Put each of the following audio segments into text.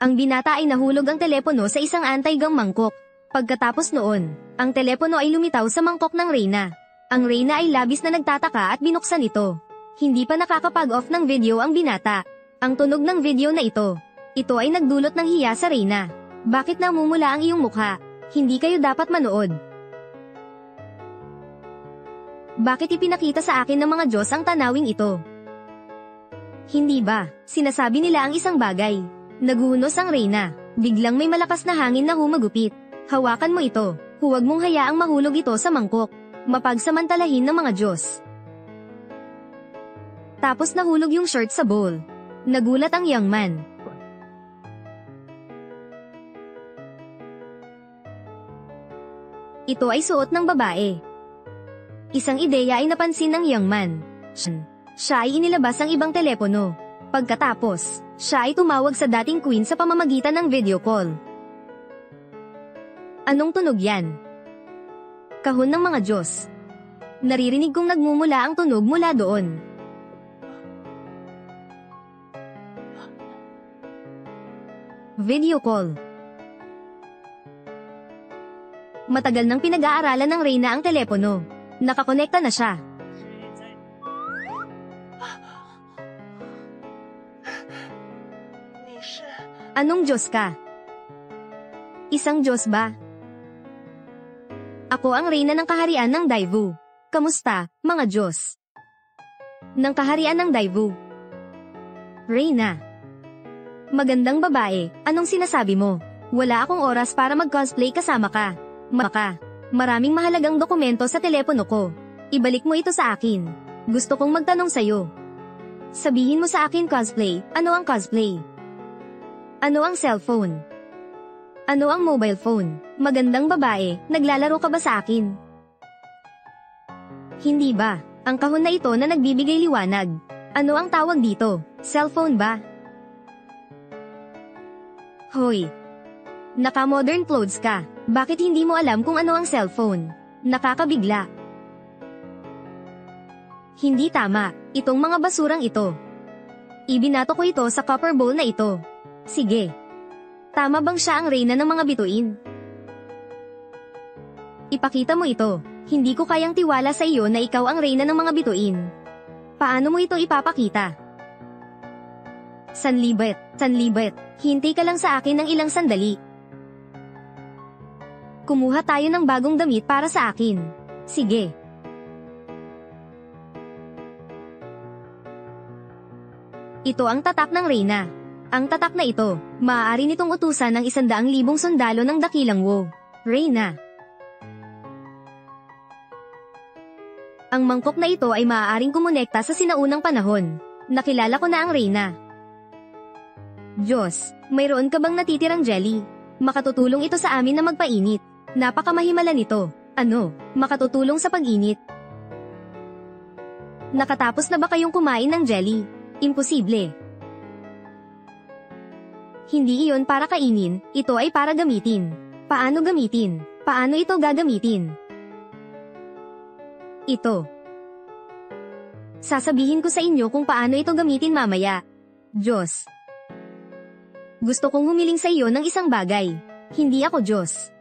Ang binata ay nahulog ang telepono sa isang anti-gang mangkok. Pagkatapos noon, ang telepono ay lumitaw sa mangkok ng Reyna. Ang Reyna ay labis na nagtataka at binuksan ito. Hindi pa nakakapag-off ng video ang binata. Ang tunog ng video na ito ay nagdulot ng hiya sa Reyna. Bakit namumula ang iyong mukha? Hindi kayo dapat manood. Bakit ipinakita sa akin ng mga Diyos ang tanawing ito? Hindi ba, sinasabi nila ang isang bagay? Nagunos ang Reyna. Biglang may malakas na hangin na humagupit. Hawakan mo ito. Huwag mong hayaang mahulog ito sa mangkok. Mapagsamantalahin ng mga Diyos. Tapos nahulog yung shirt sa bowl. Nagulat ang young man. Ito ay suot ng babae. Isang ideya ay napansin ng young man. Siya ay inilabas ang ibang telepono. Pagkatapos, siya ay tumawag sa dating queen sa pamamagitan ng video call. Anong tunog yan? Kahon ng mga Diyos. Naririnig kong nagmumula ang tunog mula doon. Video call. Matagal nang pinag-aaralan ng Reyna ang telepono. Nakakonekta na siya. Anong Diyos ka? Isang Diyos ba? Ako ang Reyna ng kaharian ng Daewoo. Kamusta, mga Diyos? Ng kaharian ng Daewoo. Reyna. Magandang babae, anong sinasabi mo? Wala akong oras para mag-cosplay kasama ka. Maraming mahalagang dokumento sa telepono ko. Ibalik mo ito sa akin. Gusto kong magtanong sa'yo. Sabihin mo sa akin cosplay, ano ang cosplay? Ano ang cellphone? Ano ang mobile phone? Magandang babae, naglalaro ka ba sa akin? Hindi ba? Ang kahon na ito na nagbibigay liwanag. Ano ang tawag dito? Cellphone ba? Hoy! Naka-modern clothes ka. Bakit hindi mo alam kung ano ang cellphone? Nakakabigla. Hindi tama, itong mga basurang ito. Ibinato ko ito sa copper bowl na ito. Sige. Tama bang siya ang Reyna ng mga bituin? Ipakita mo ito. Hindi ko kayang tiwala sa iyo na ikaw ang Reyna ng mga bituin. Paano mo ito ipapakita? Sanlibet. Hintay ka lang sa akin ng ilang sandali. Kumuha tayo ng bagong damit para sa akin. Sige. Ito ang tatak ng Reyna. Ang tatak na ito, maaari nitong utusan ng 100,000 sundalo ng dakilang Wu. Reyna. Ang mangkok na ito ay maaaring kumonekta sa sinaunang panahon. Nakilala ko na ang Reyna. Diyos, mayroon ka bang natitirang jelly? Makatutulong ito sa amin na magpainit. Napakamahimala nito. Ano, makatutulong sa pag-init? Nakatapos na ba kayong kumain ng jelly? Imposible. Hindi iyon para kainin, ito ay para gamitin. Paano gamitin? Paano ito gagamitin? Ito. Sasabihin ko sa inyo kung paano ito gamitin mamaya. Diyos. Gusto kong humiling sa iyo ng isang bagay. Hindi ako Diyos.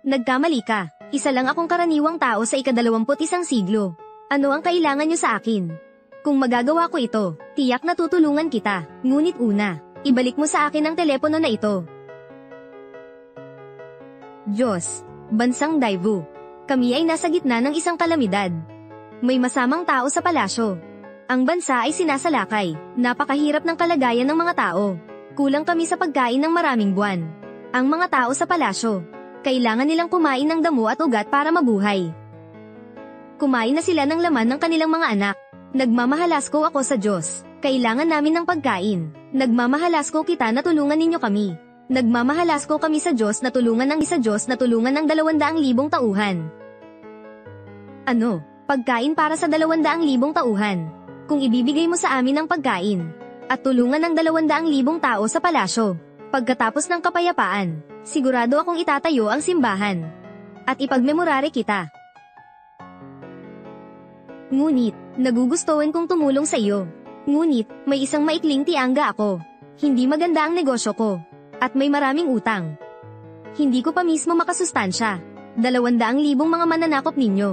Nagkamali ka. Isa lang akong karaniwang tao sa ika-21 siglo. Ano ang kailangan niyo sa akin? Kung magagawa ko ito, tiyak na tutulungan kita. Ngunit una, ibalik mo sa akin ang telepono na ito. Diyos, bansang Daewoo. Kami ay nasa gitna ng isang kalamidad. May masamang tao sa palasyo. Ang bansa ay sinasalakay. Napakahirap ng kalagayan ng mga tao. Kulang kami sa pagkain ng maraming buwan. Ang mga tao sa palasyo, kailangan nilang kumain ng damo at ugat para mabuhay. Kumain na sila ng laman ng kanilang mga anak. Nagmamahalasko ako sa Diyos. Kailangan namin ng pagkain. Nagmamahalasko kita na tulungan ninyo kami. Nagmamahalasko kami sa Diyos na tulungan ng 200,000 tauhan. Ano? Pagkain para sa 200,000 tauhan. Kung ibibigay mo sa amin ang pagkain at tulungan ng 200,000 tao sa palasyo. Pagkatapos ng kapayapaan, sigurado akong itatayo ang simbahan. At ipagmemorare kita. Ngunit, nagugustuhan kong tumulong sa iyo. Ngunit, may isang maikling tiangga ako. Hindi maganda ang negosyo ko. At may maraming utang. Hindi ko pa mismo makasustansya. 200,000 mga mananakop ninyo.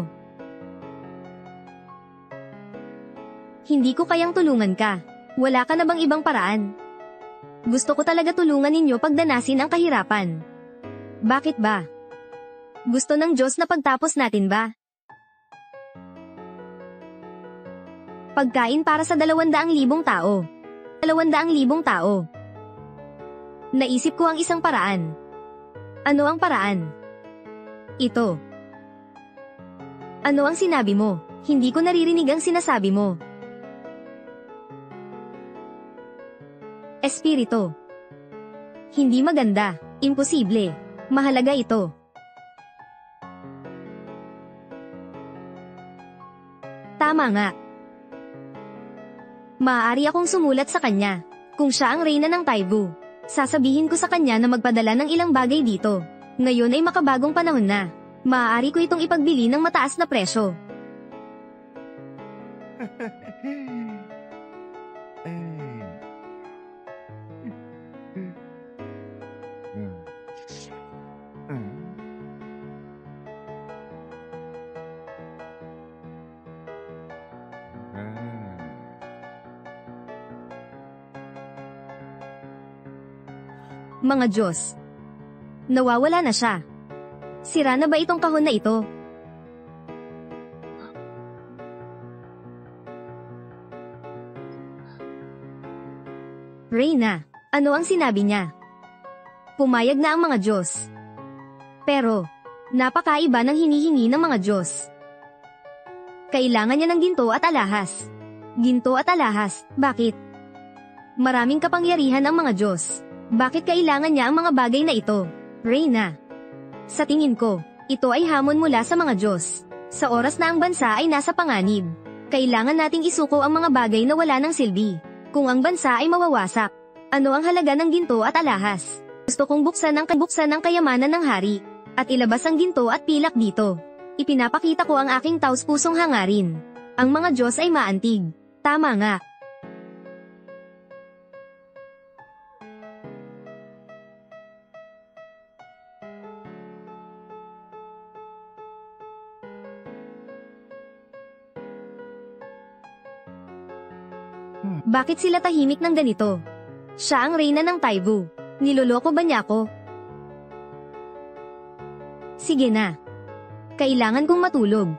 Hindi ko kayang tulungan ka. Wala ka na bang ibang paraan? Gusto ko talaga tulungan ninyo pagdanasin ang kahirapan. Bakit ba? Gusto ng Diyos na pagtapos natin ba? Pagkain para sa 200,000 tao. 200,000 tao. Naisip ko ang isang paraan. Ano ang paraan? Ito. Ano ang sinabi mo? Hindi ko naririnig ang sinasabi mo. Espiritu. Hindi maganda. Imposible. Mahalaga ito. Tama nga. Maaari akong sumulat sa kanya. Kung siya ang reyna ng Taibu, sasabihin ko sa kanya na magpadala ng ilang bagay dito. Ngayon ay makabagong panahon na. Maaari ko itong ipagbili ng mataas na presyo. Mga Diyos. Nawawala na siya. Sira na ba itong kahon na ito? Reyna, ano ang sinabi niya? Pumayag na ang mga Diyos. Pero, napakaiba ng hinihingi ng mga Diyos. Kailangan niya ng ginto at alahas. Ginto at alahas, bakit? Maraming kapangyarihan ang mga Diyos. Bakit kailangan niya ang mga bagay na ito? Reyna. Sa tingin ko, ito ay hamon mula sa mga Diyos. Sa oras na ang bansa ay nasa panganib, kailangan nating isuko ang mga bagay na wala ng silbi. Kung ang bansa ay mawawasak, ano ang halaga ng ginto at alahas? Gusto kong buksan ang kayamanan ng hari, at ilabas ang ginto at pilak dito. Ipinapakita ko ang aking taus-pusong hangarin. Ang mga Diyos ay maantig. Tama nga. Bakit sila tahimik ng ganito? Siya ang reyna ng Taibu. Niloloko ba niya ako? Sige na. Kailangan kong matulog.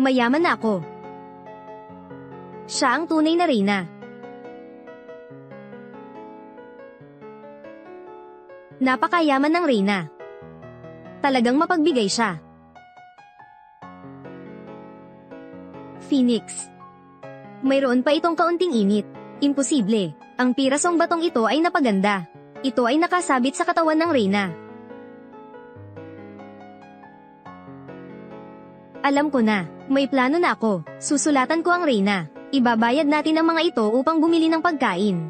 Mayaman na ako. Siya ang tunay na reyna. Napakayaman ng reyna. Talagang mapagbigay siya. Phoenix. Mayroon pa itong kaunting init. Imposible. Ang pirasong batong ito ay napaganda. Ito ay nakasabit sa katawan ng reyna. Alam ko na. May plano na ako. Susulatan ko ang reyna. Ibabayad natin ang mga ito upang bumili ng pagkain.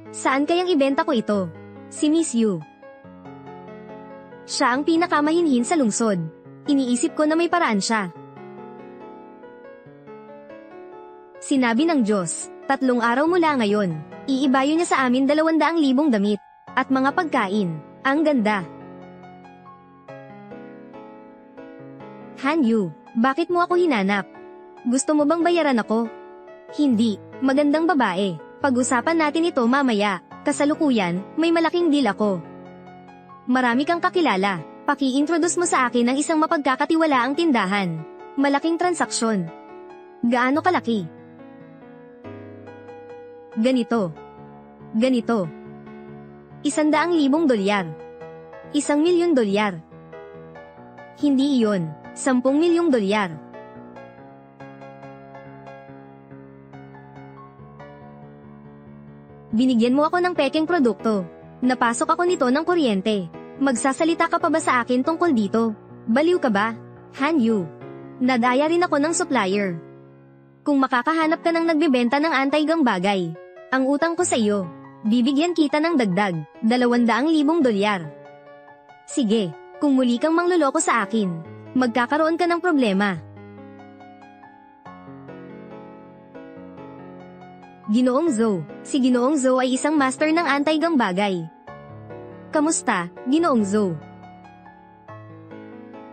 Saan kayang ibenta ko ito? Si Miss Yu. Siya ang pinakamahinhin sa lungsod. Iniisip ko na may paraan siya. Sinabi ng Diyos, 3 araw mula ngayon, iibayo niya sa amin 200,000 damit, at mga pagkain. Ang ganda. Han Yu, bakit mo ako hinanap? Gusto mo bang bayaran ako? Hindi, magandang babae. Pag-usapan natin ito mamaya. Kasalukuyan, may malaking deal ako. Marami kang kakilala. Paki-introduce mo sa akin ang isang mapagkakatiwalaang tindahan. Malaking transaksyon. Gaano kalaki? Ganito. Ganito. $100,000. $1,000,000. Hindi iyon. $10,000,000. Binigyan mo ako ng pekeng produkto. Napasok ako nito ng kuryente. Magsasalita ka pa ba sa akin tungkol dito? Baliw ka ba? Han Yu. Nadaya rin ako ng supplier. Kung makakahanap ka ng nagbebenta ng anti-gang bagay, ang utang ko sa iyo, bibigyan kita ng dagdag, $200,000. Sige, kung muli kang mangluloko sa akin, magkakaroon ka ng problema. Ginoong Zhou. Si Ginoong Zhou ay isang master ng anti-gang bagay. Kamusta, Ginoong Zhou?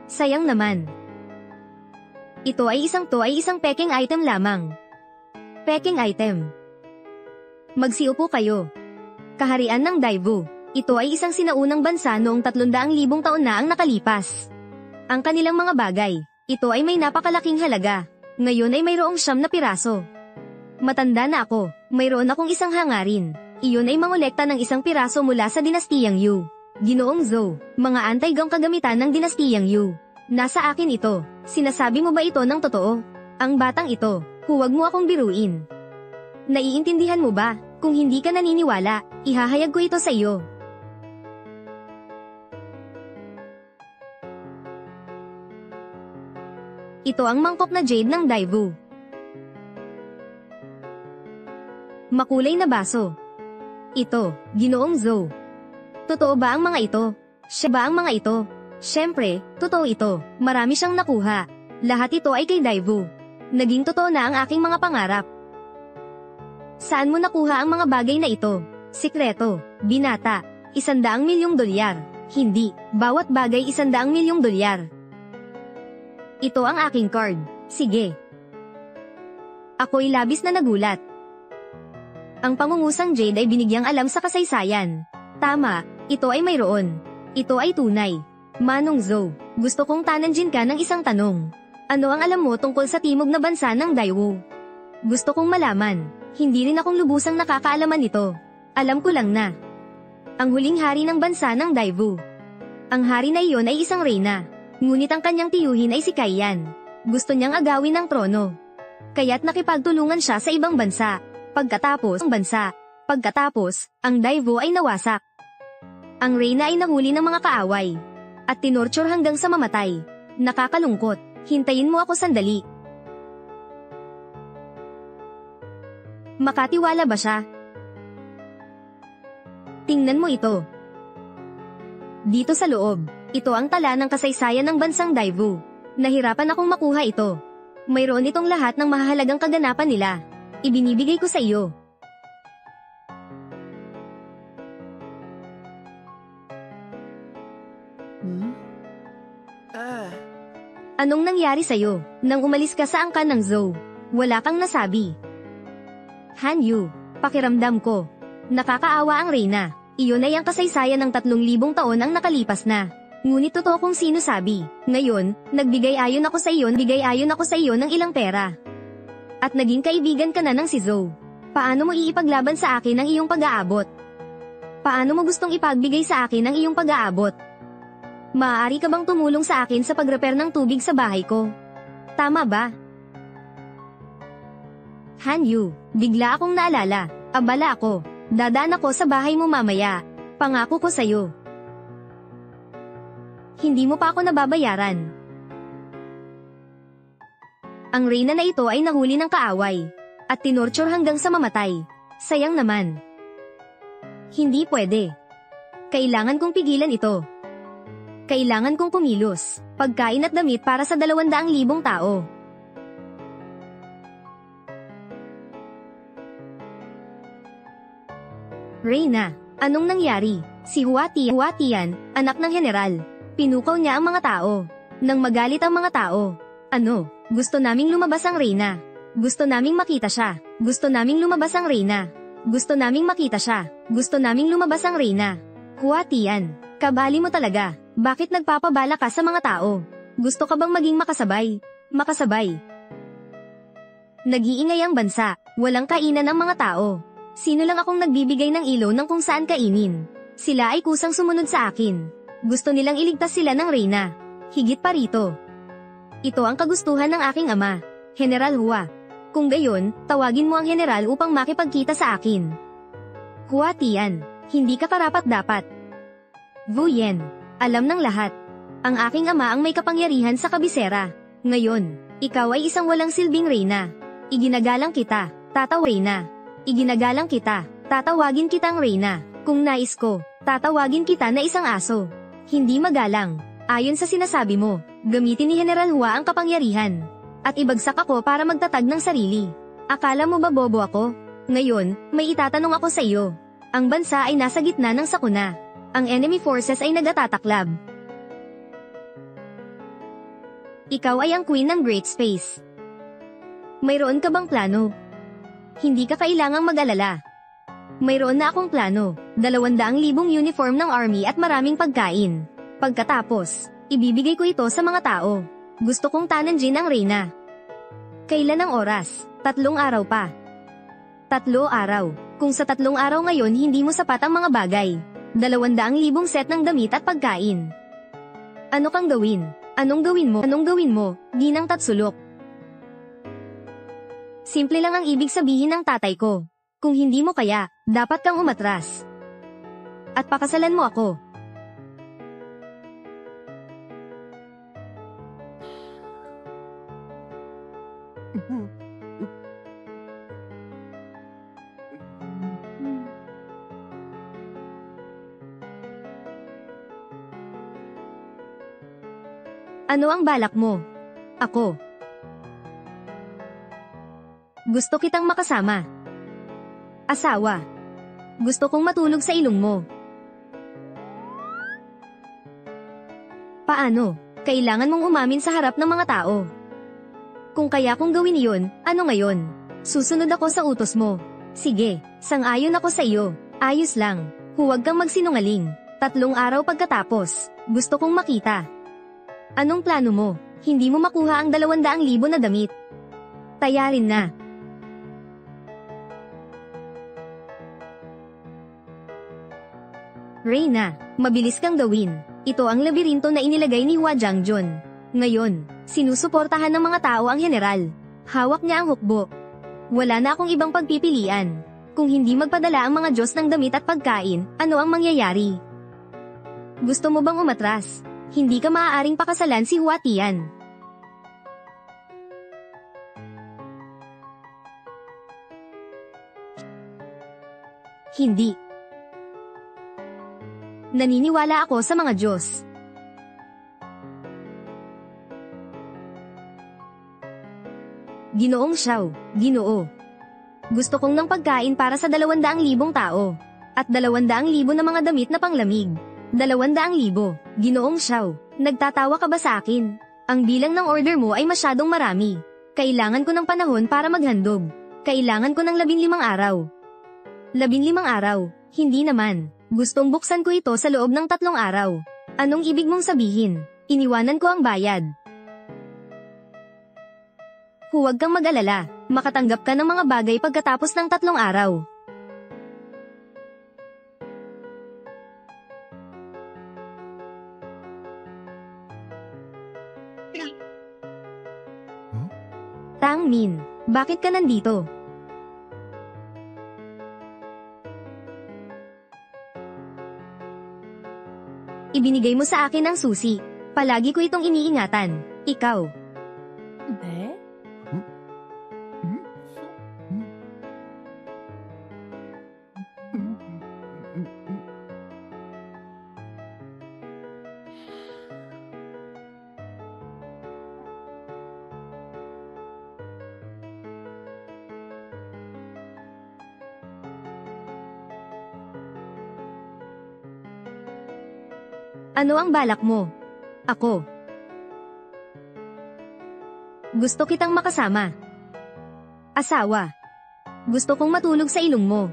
Sayang naman. Ito ay isang peking item lamang. Peking item. Magsiupo kayo. Kaharian ng Daewoo. Ito ay isang sinaunang bansa noong 300,000 taon na ang nakalipas. Ang kanilang mga bagay, ito ay may napakalaking halaga. Ngayon ay mayroong 9 na piraso. Matanda na ako, mayroon akong isang hangarin. Iyon ay mangolekta ng isang piraso mula sa dinastiyang Yu. Ginoong Zhou, mga anti-gang kagamitan ng dinastiyang Yu. Nasa akin ito. Sinasabi mo ba ito ng totoo? Ang batang ito, huwag mo akong biruin. Naiintindihan mo ba? Kung hindi ka naniniwala, ihahayag ko ito sa iyo. Ito ang mangkok na jade ng Daewoo. Makulay na baso. Ito, Ginoong Zhou. Totoo ba ang mga ito? Siya ba ang mga ito? Siyempre, totoo ito. Marami siyang nakuha. Lahat ito ay kay Daewoo. Naging totoo na ang aking mga pangarap. Saan mo nakuha ang mga bagay na ito? Sikreto, binata, $100,000,000. Hindi, bawat bagay $100,000,000. Ito ang aking card. Sige. Ako'y labis na nagulat. Ang pangungusang Jade ay binigyang alam sa kasaysayan. Tama, ito ay mayroon. Ito ay tunay. Manong Zhou, gusto kong tananjin ka ng isang tanong. Ano ang alam mo tungkol sa timog na bansa ng Daewoo? Gusto kong malaman. Hindi rin akong lubusang nakakaalaman nito. Alam ko lang na ang huling hari ng bansa ng Daewoo. Ang hari na iyon ay isang reyna. Ngunit ang kanyang tiyuhin ay si Kaiyan. Gusto niyang agawin ang trono. Kaya't nakipagtulungan siya sa ibang bansa. Pagkatapos, ang Daewoo ay nawasak. Ang reyna ay nahuli ng mga kaaway. At tinorture hanggang sa mamatay. Nakakalungkot. Hintayin mo ako sandali. Makatiwala ba siya? Tingnan mo ito. Dito sa loob, ito ang tala ng kasaysayan ng bansang Daewoo. Nahirapan akong makuha ito. Mayroon itong lahat ng mahahalagang kaganapan nila. Ibinibigay ko sa iyo. Anong nangyari sa'yo nang umalis ka sa angkan ng Zhou? Wala kang nasabi. Han Yu, pakiramdam ko. Nakakaawa ang reyna. Iyon ay ang kasaysayan ng 3,000 taon ang nakalipas na. Ngunit totoo kung sino sabi. Ngayon, nagbigay ayon ako sa iyo ng ilang pera. At naging kaibigan ka na ng si Zhou. Paano mo iipaglaban sa akin ang iyong pag-aabot? Paano mo gustong ipagbigay sa akin ang iyong pag-aabot? Maaari ka bang tumulong sa akin sa pag-repair ng tubig sa bahay ko? Tama ba? Han Yu, bigla akong naalala. Abala ako. Dadaan ako sa bahay mo mamaya. Pangako ko sa'yo. Hindi mo pa ako nababayaran. Ang reyna na ito ay nahuli ng kaaway. At tinorture hanggang sa mamatay. Sayang naman. Hindi pwede. Kailangan kong pigilan ito. Kailangan kong kumilos. Pagkain at damit para sa 200,000 tao. Reyna, anong nangyari? Si Huatian, anak ng general. Pinukaw niya ang mga tao. Nang magalit ang mga tao. Ano? Gusto naming lumabas ang reyna. Gusto naming makita siya. Gusto naming lumabas ang reyna. Gusto naming makita siya. Gusto naming lumabas ang reyna. Huatian, kabali mo talaga. Bakit nagpapabala ka sa mga tao? Gusto ka bang maging makasabay? Makasabay. Nag-iingay ang bansa. Walang kainan ang mga tao. Sino lang akong nagbibigay ng ilaw ng kung saan kainin. Sila ay kusang sumunod sa akin. Gusto nilang iligtas sila ng reyna. Higit pa rito. Ito ang kagustuhan ng aking ama, General Hua. Kung gayon, tawagin mo ang general upang makipagkita sa akin. Hua Tian, hindi ka karapat-dapat. Wu Yen, alam ng lahat. Ang aking ama ang may kapangyarihan sa kabisera. Ngayon, ikaw ay isang walang silbing reyna. Iginagalang kita, reyna. Iginagalang kita, tatawagin kitang reyna. Kung nais ko, tatawagin kita na isang aso. Hindi magalang. Ayon sa sinasabi mo, gamitin ni General Hua ang kapangyarihan. At ibagsak ako para magtatag ng sarili. Akala mo ba bobo ako? Ngayon, may itatanong ako sa iyo. Ang bansa ay nasa gitna ng sakuna. Ang enemy forces ay nag-atataklab. Ikaw ay ang queen ng Great Space. Mayroon ka bang plano? Hindi ka kailangang mag-alala. Mayroon na akong plano, 200,000 uniform ng army at maraming pagkain. Pagkatapos, ibibigay ko ito sa mga tao. Gusto kong tananjin ang reyna. Kailan ang oras? 3 araw pa. 3 araw. Kung sa 3 araw ngayon hindi mo sapat ang mga bagay, 200,000 set ng damit at pagkain. Ano kang gawin? Anong gawin mo? Anong gawin mo, Ginang Tatsulok? Simple lang ang ibig sabihin ng tatay ko. Kung hindi mo kaya, dapat kang umatras. At pakasalan mo ako. Ano ang balak mo? Ako. Gusto kitang makasama. Asawa. Gusto kong matulog sa ilong mo. Paano? Kailangan mong umamin sa harap ng mga tao. Kung kaya kong gawin iyon, ano ngayon? Susunod ako sa utos mo. Sige, sang-ayon ako sa iyo. Ayos lang. Huwag kang magsinungaling. 3 araw pagkatapos, gusto kong makita. Anong plano mo? Hindi mo makuha ang 200,000 na damit. Tayarin na. Reyna, mabilis kang gawin. Ito ang labirinto na inilagay ni Hua Jiangjun. Ngayon, sinusuportahan ng mga tao ang general. Hawak niya ang hukbo. Wala na akong ibang pagpipilian. Kung hindi magpadala ang mga Diyos ng damit at pagkain, ano ang mangyayari? Gusto mo bang umatras? Hindi ka maaaring pakasalan si Hua Tian. Hindi. Naniniwala ako sa mga Diyos. Ginoong Xiao, Ginoo. Gusto kong ng pagkain para sa 200,000 tao. At 200,000 na mga damit na panglamig. 200,000, Ginoong Xiao. Nagtatawa ka ba sa akin? Ang bilang ng order mo ay masyadong marami. Kailangan ko ng panahon para maghandog. Kailangan ko ng 15 araw. 15 araw, hindi naman. Gustong buksan ko ito sa loob ng 3 araw. Anong ibig mong sabihin? Iniwanan ko ang bayad. Huwag kang mag-alala, makatanggap ka ng mga bagay pagkatapos ng 3 araw. Tang Min, bakit ka nandito? Ibinigay mo sa akin ang susi. Palagi ko itong iniingatan. Ikaw. 네? Ano ang balak mo? Ako. Gusto kitang makasama. Asawa. Gusto kong matulog sa ilong mo.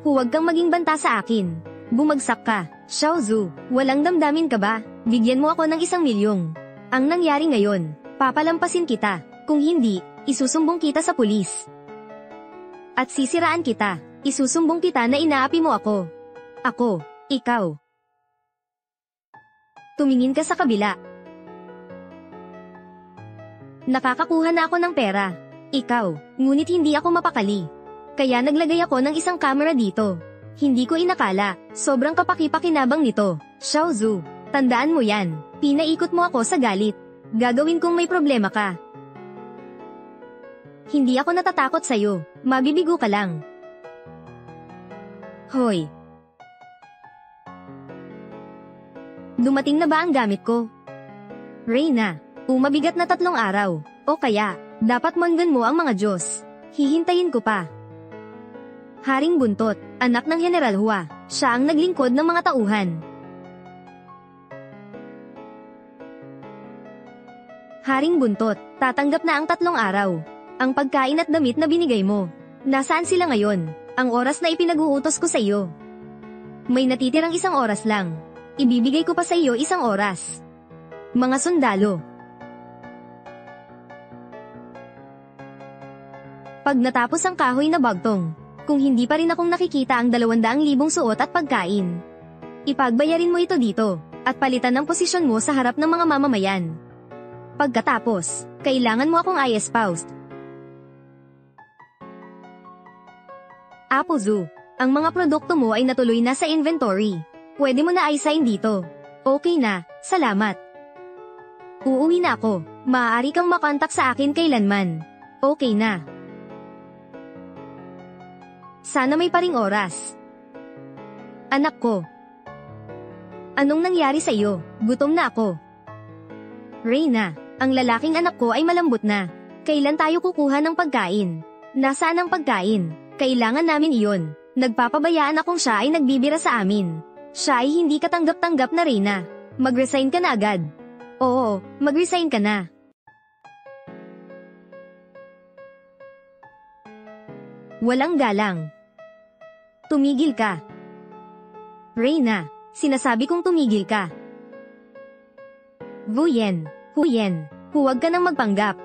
Huwag kang maging banta sa akin. Bumagsak ka. Xiao Zhu, walang damdamin ka ba? Bigyan mo ako ng 1,000,000. Ang nangyari ngayon, papalampasin kita. Kung hindi, isusumbong kita sa pulis. At sisiraan kita. Isusumbong kita na inaapi mo ako. Ako, ikaw. Tumingin ka sa kabila. Nakakakuha na ako ng pera. Ikaw, ngunit hindi ako mapakali. Kaya naglagay ako ng isang camera dito. Hindi ko inakala, sobrang kapaki-pakinabang nito. Xiao Zhu, tandaan mo yan. Pinaikot mo ako sa galit. Gagawin kong may problema ka. Hindi ako natatakot sa'yo. Mabibigo ka lang. Hoy. Dumating na ba ang gamit ko? Reyna, mabigat na 3 araw. O kaya, dapat manggan mo ang mga Diyos. Hihintayin ko pa. Haring Buntot, anak ng General Hua, siya ang naglingkod ng mga tauhan. Haring Buntot, tatanggap na ang 3 araw. Ang pagkain at damit na binigay mo. Nasaan sila ngayon? Ang oras na ipinag-uutos ko sa iyo. May natitirang 1 oras lang. Ibibigay ko pa sa iyo 1 oras. Mga sundalo. Pag natapos ang kahoy na bagtong, kung hindi pa rin akong nakikita ang 200,000 suot at pagkain, ipagbayarin mo ito dito, at palitan ang posisyon mo sa harap ng mga mamamayan. Pagkatapos, kailangan mo akong i-espouse. Apo Zhu, ang mga produkto mo ay natuloy na sa inventory. Pwede mo na i-sign dito. Okay na, salamat. Uuwi na ako. Maaari kang makontak sa akin kailanman. Okay na. Sana may paring oras. Anak ko. Anong nangyari sa iyo? Gutom na ako. Reyna, ang lalaking anak ko ay malambot na. Kailan tayo kukuha ng pagkain? Nasaan ang pagkain? Kailangan namin iyon. Nagpapabayaan akong siya ay nagbibira sa amin. Siya ay hindi katanggap-tanggap na Reyna. Mag-resign ka na agad. Oo, mag-resign ka na. Walang galang. Tumigil ka. Reyna, sinasabi kong tumigil ka. Vuyen, Huyen, huwag ka nang magpanggap.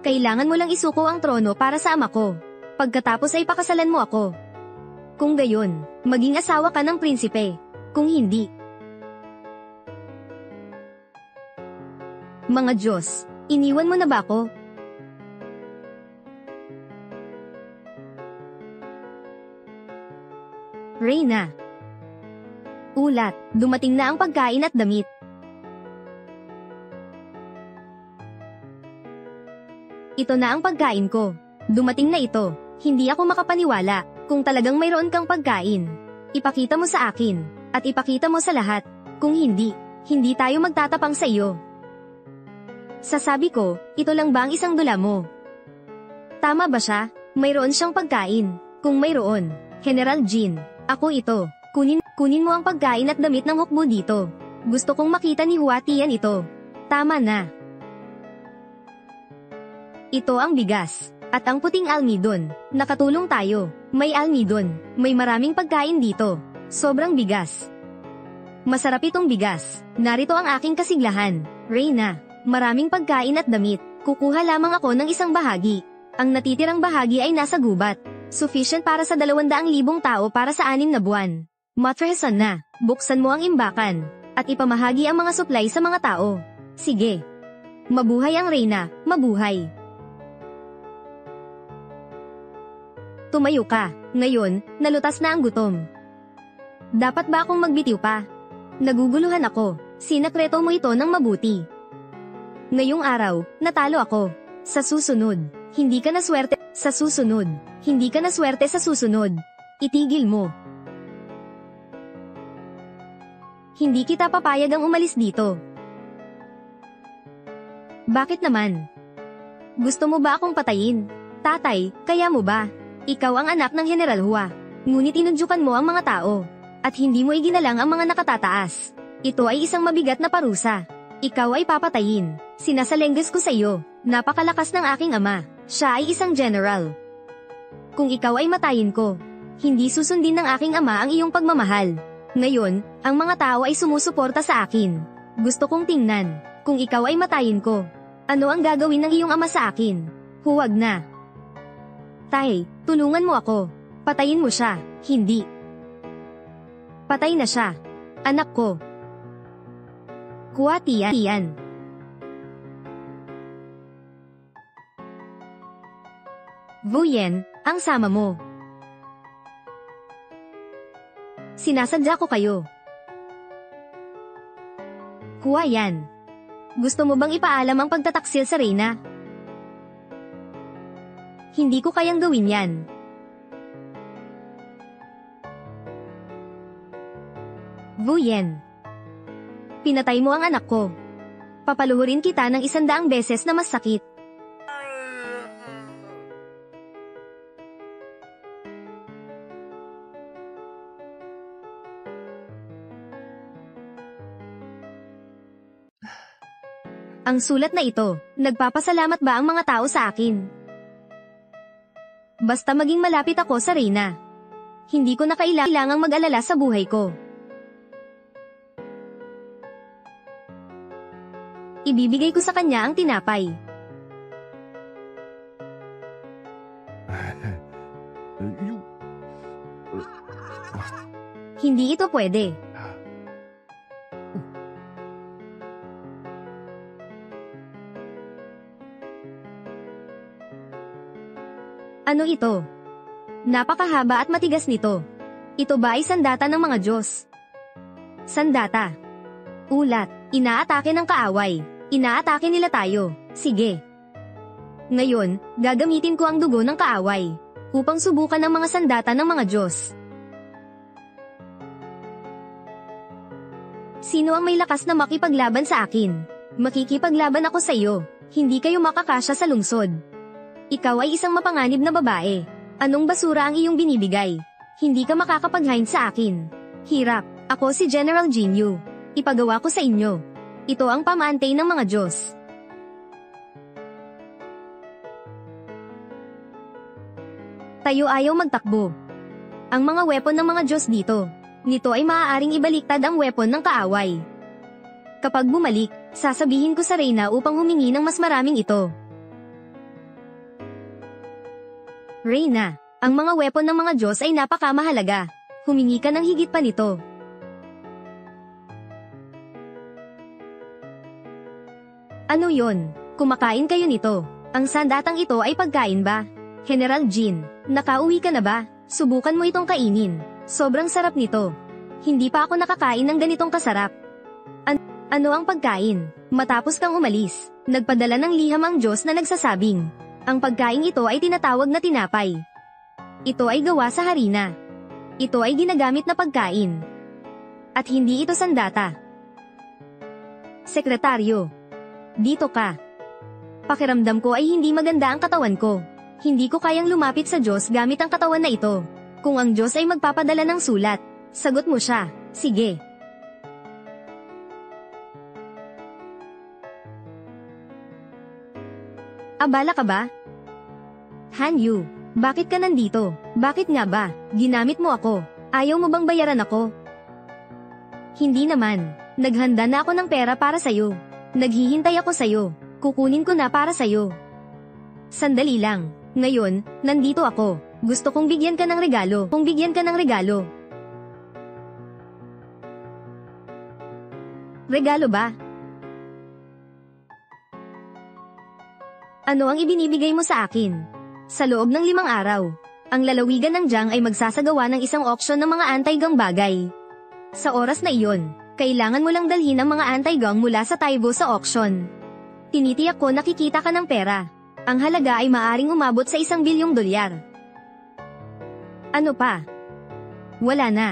Kailangan mo lang isuko ang trono para sa ama ko. Pagkatapos ay pakasalan mo ako. Kung gayon, maging asawa ka ng prinsipe. Kung hindi. Mga Diyos, iniwan mo na ba ako? Reyna. Ulat, dumating na ang pagkain at damit. Ito na ang pagkain ko. Dumating na ito. Hindi ako makapaniwala. Kung talagang mayroon kang pagkain, ipakita mo sa akin, at ipakita mo sa lahat. Kung hindi, hindi tayo magtatapang sa iyo. Sasabi ko, ito lang ba ang isang dula mo? Tama ba siya? Mayroon siyang pagkain. Kung mayroon, General Jin, ako ito. Kunin mo ang pagkain at damit ng hukbo dito. Gusto kong makita ni Hua Tian ito. Tama na. Ito ang bigas. At ang puting almidon. Nakatulong tayo. May almidon. May maraming pagkain dito. Sobrang bigas. Masarap itong bigas. Narito ang aking kasiglahan. Reyna, maraming pagkain at damit. Kukuha lamang ako ng isang bahagi. Ang natitirang bahagi ay nasa gubat. Sufficient para sa 200,000 tao para sa 6 na buwan. Matreson na, buksan mo ang imbakan, at ipamahagi ang mga supply sa mga tao. Sige. Mabuhay ang Reyna, mabuhay. Tumayo ka, ngayon, nalutas na ang gutom. Dapat ba akong magbitiw pa? Naguguluhan ako, sinakreto mo ito ng mabuti. Ngayong araw, natalo ako. Sa susunod, hindi ka na swerte. Sa susunod, hindi ka na swerte sa susunod. Itigil mo. Hindi kita papayag ang umalis dito. Bakit naman? Gusto mo ba akong patayin? Tatay, kaya mo ba? Ikaw ang anak ng General Hua. Ngunit inudyukan mo ang mga tao. At hindi mo iginalang ang mga nakatataas. Ito ay isang mabigat na parusa. Ikaw ay papatayin. Sinasalengges ko sa iyo. Napakalakas ng aking ama. Siya ay isang general. Kung ikaw ay matayin ko, hindi susundin ng aking ama ang iyong pagmamahal. Ngayon, ang mga tao ay sumusuporta sa akin. Gusto kong tingnan, kung ikaw ay matayin ko. Ano ang gagawin ng iyong ama sa akin? Huwag na. Tay, tulungan mo ako. Patayin mo siya, hindi. Patay na siya. Anak ko. Kuha tiyan. Vuyen, ang sama mo. Sinasadya ko kayo. Kuha yan. Gusto mo bang ipaalam ang pagtataksil sa Reyna? Hindi ko kayang gawin yan. Vuyen. Pinatay mo ang anak ko. Papaluhurin kita ng 100 beses na mas sakit. Ang sulat na ito, nagpapasalamat ba ang mga tao sa akin? Basta maging malapit ako sa Reyna. Hindi ko na kailangang mag-alala sa buhay ko. Ibibigay ko sa kanya ang tinapay. Hindi ito pwede. Ano ito? Napakahaba at matigas nito. Ito ba ay sandata ng mga Diyos? Sandata. Ulat, inaatake ng kaaway. Inaatake nila tayo. Sige. Ngayon, gagamitin ko ang dugo ng kaaway upang subukan ang mga sandata ng mga Diyos. Sino ang may lakas na makipaglaban sa akin? Makikipaglaban ako sa iyo. Hindi kayo makakasya sa lungsod. Ikaw ay isang mapanganib na babae. Anong basura ang iyong binibigay? Hindi ka makakapaghain sa akin. Hirap, ako si General Jinyu. Ipagawa ko sa inyo. Ito ang pamantay ng mga Diyos. Tayo ayaw magtakbo. Ang mga weapon ng mga Diyos dito. Nito ay maaaring ibaliktad ang weapon ng kaaway. Kapag bumalik, sasabihin ko sa Reyna upang humingi ng mas maraming ito. Reyna, ang mga weapon ng mga Diyos ay napakamahalaga. Humingi ka ng higit pa nito. Ano yon? Kumakain kayo nito. Ang sandatang ito ay pagkain ba? General Jin, nakauwi ka na ba? Subukan mo itong kainin. Sobrang sarap nito. Hindi pa ako nakakain ng ganitong kasarap. Ano ang pagkain? Matapos kang umalis, nagpadala ng liham ang Diyos na nagsasabing, ang pagkain ito ay tinatawag na tinapay. Ito ay gawa sa harina. Ito ay ginagamit na pagkain. At hindi ito sandata. Sekretaryo. Dito ka. Pakiramdam ko ay hindi maganda ang katawan ko. Hindi ko kayang lumapit sa Diyos gamit ang katawan na ito. Kung ang Diyos ay magpapadala ng sulat, sagot mo siya. Sige. Abala ka ba? Han Yu, bakit ka nandito? Bakit nga ba? Ginamit mo ako. Ayaw mo bang bayaran ako? Hindi naman. Naghanda na ako ng pera para sa'yo. Naghihintay ako sa'yo. Kukunin ko na para sa'yo. Sandali lang. Ngayon, nandito ako. Gusto kong bigyan ka ng regalo. Regalo ba? Ano ang ibinibigay mo sa akin? Sa loob ng 5 araw, ang lalawigan ng Jiang ay magsasagawa ng isang auction ng mga anti-gang bagay. Sa oras na iyon, kailangan mo lang dalhin ang mga anti-gang mula sa Taibo sa auction. Tinitiyak ko nakikita ka ng pera. Ang halaga ay maaring umabot sa $1 bilyong. Ano pa? Wala na.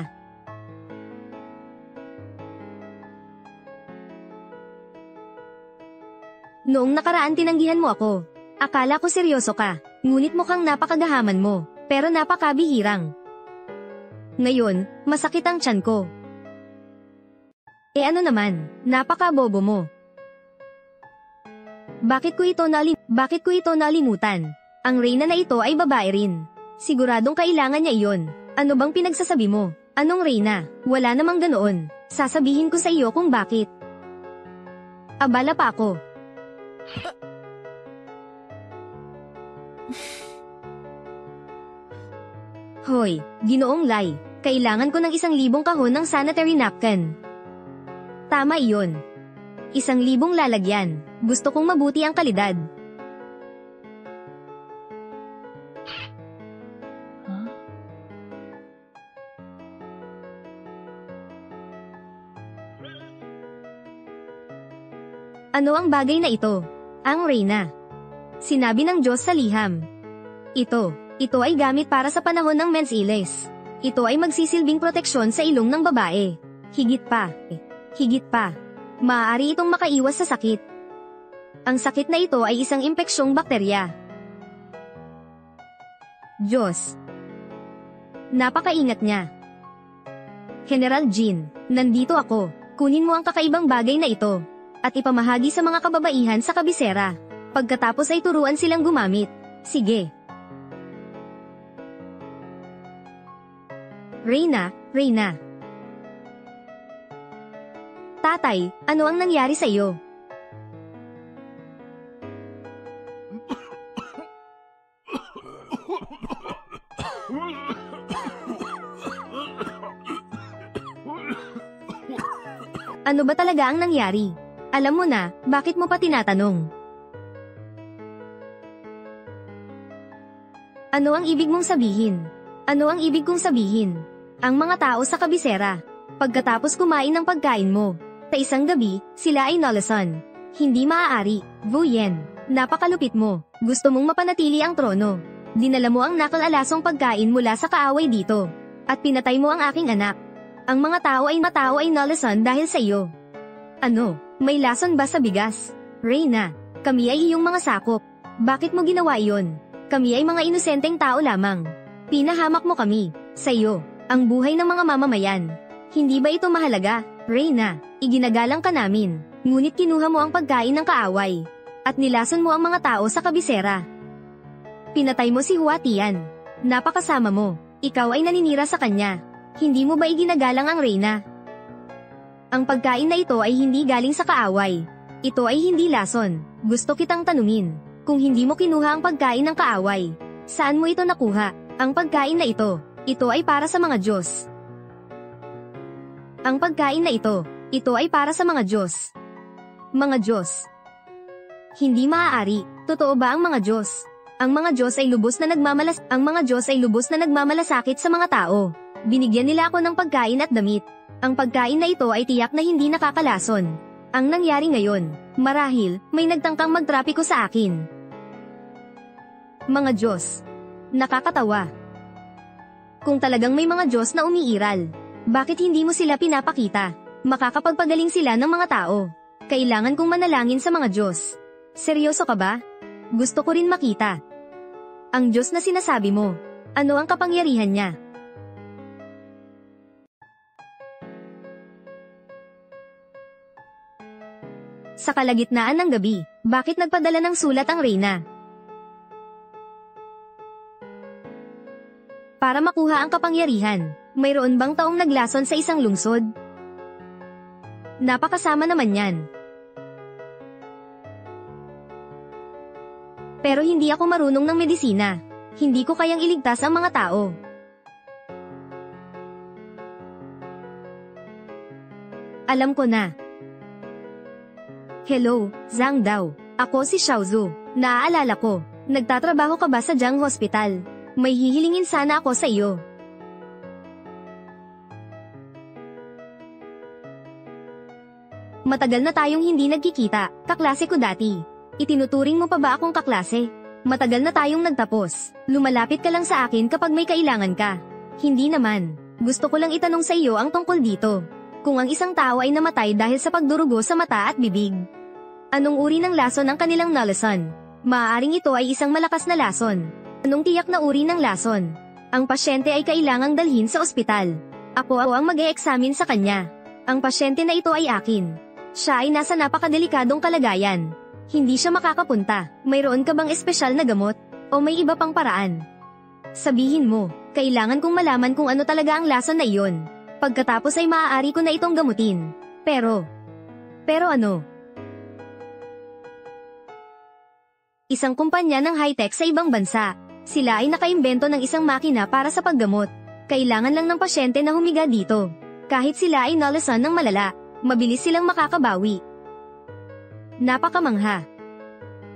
Noong nakaraan tinanggihan mo ako. Akala ko seryoso ka, ngunit mukhang napakagahaman mo, pero napakabihirang. Ngayon, masakit ang tiyan ko. Ano naman, napakabobo mo. Bakit ko ito nalimutan? Ang Reyna na ito ay babae rin. Siguradong kailangan niya iyon. Ano bang pinagsasabi mo? Anong Reyna? Wala namang ganoon. Sasabihin ko sa iyo kung bakit. Abala pa ako. Hoy, Ginoong Lai, kailangan ko ng 1,000 kahon ng sanitary napkin. Tama iyon. 1,000 lalagyan. Gusto kong mabuti ang kalidad. Huh? Ano ang bagay na ito? Ang Reyna. Sinabi ng Diyos sa liham. Ito ay gamit para sa panahon ng menses. Ito ay magsisilbing proteksyon sa ilong ng babae. Higit pa. Maaari itong makaiwas sa sakit. Ang sakit na ito ay isang impeksyong bakterya. Diyos. Napakaingat niya. General Jin, nandito ako. Kunin mo ang kakaibang bagay na ito at ipamahagi sa mga kababaihan sa kabisera. Pagkatapos ay turuan silang gumamit. Sige. Reyna. Tatay, ano ang nangyari sa iyo? Ano ba talaga ang nangyari? Alam mo na, bakit mo pa tinatanong? Ano ang ibig mong sabihin? Ano ang ibig kong sabihin? Ang mga tao sa kabisera, pagkatapos kumain ng pagkain mo, sa isang gabi, sila ay nalasan. Hindi maaari, Wu Yen. Napakalupit mo. Gusto mong mapanatili ang trono. Dinala mo ang nakalalasong pagkain mula sa kaaway dito. At pinatay mo ang aking anak. Ang mga tao ay nalasan dahil sa iyo. Ano, may lason ba sa bigas? Reyna, kami ay iyong mga sakop. Bakit mo ginawa iyon? Kami ay mga inosenteng tao lamang. Pinahamak mo kami. Sa iyo, ang buhay ng mga mamamayan. Hindi ba ito mahalaga? Reyna, iginagalang ka namin. Ngunit kinuha mo ang pagkain ng kaaway. At nilason mo ang mga tao sa kabisera. Pinatay mo si Hua Tian. Napakasama mo. Ikaw ay naninira sa kanya. Hindi mo ba iginagalang ang Reyna? Ang pagkain na ito ay hindi galing sa kaaway. Ito ay hindi lason. Gusto kitang tanungin. Kung hindi mo kinuha ang pagkain ng kaaway, saan mo ito nakuha? Ang pagkain na ito ay para sa mga Diyos. Ang pagkain na ito ay para sa mga Diyos. Mga Diyos. Hindi maaari. Totoo ba ang mga Diyos? Ang mga Diyos ay lubos na nagmamalasakit sa mga tao. Binigyan nila ako ng pagkain at damit. Ang pagkain na ito ay tiyak na hindi nakakalason. Ang nangyari ngayon, marahil, may nagtangkang magtrapiko sa akin. Mga Diyos. Nakakatawa. Kung talagang may mga Diyos na umiiral, bakit hindi mo sila pinapakita? Makakapagpagaling sila ng mga tao. Kailangan kong manalangin sa mga Diyos. Seryoso ka ba? Gusto ko rin makita. Ang Diyos na sinasabi mo, ano ang kapangyarihan niya? Sa kalagitnaan ng gabi, bakit nagpadala ng sulat ang Reyna? Para makuha ang kapangyarihan, mayroon bang taong naglason sa isang lungsod? Napakasama naman yan. Pero hindi ako marunong ng medisina. Hindi ko kayang iligtas ang mga tao. Alam ko na. Hello, Zhang Dao. Ako si Xiaozu. Naaalala ko. Nagtatrabaho ka ba sa Jiang Hospital? May hihilingin sana ako sa iyo. Matagal na tayong hindi nagkikita, kaklase ko dati. Itinuturing mo pa ba akong kaklase? Matagal na tayong nagtapos. Lumalapit ka lang sa akin kapag may kailangan ka. Hindi naman. Gusto ko lang itanong sa iyo ang tungkol dito. Kung ang isang tao ay namatay dahil sa pagdurugo sa mata at bibig, anong uri ng lason ang kanilang nalason? Maaaring ito ay isang malakas na lason. Anong tiyak na uri ng lason? Ang pasyente ay kailangang dalhin sa ospital. Ako ang mag-e-examine sa kanya. Ang pasyente na ito ay akin. Siya ay nasa napakadelikadong kalagayan. Hindi siya makakapunta. Mayroon ka bang espesyal na gamot? O may iba pang paraan? Sabihin mo, kailangan kong malaman kung ano talaga ang lason na iyon. Pagkatapos ay maaari ko na itong gamutin. Pero ano? Isang kumpanya ng high-tech sa ibang bansa. Sila ay nakaimbento ng isang makina para sa paggamot. Kailangan lang ng pasyente na humiga dito. Kahit sila ay nalasan ng malala, mabilis silang makakabawi. Napakamangha.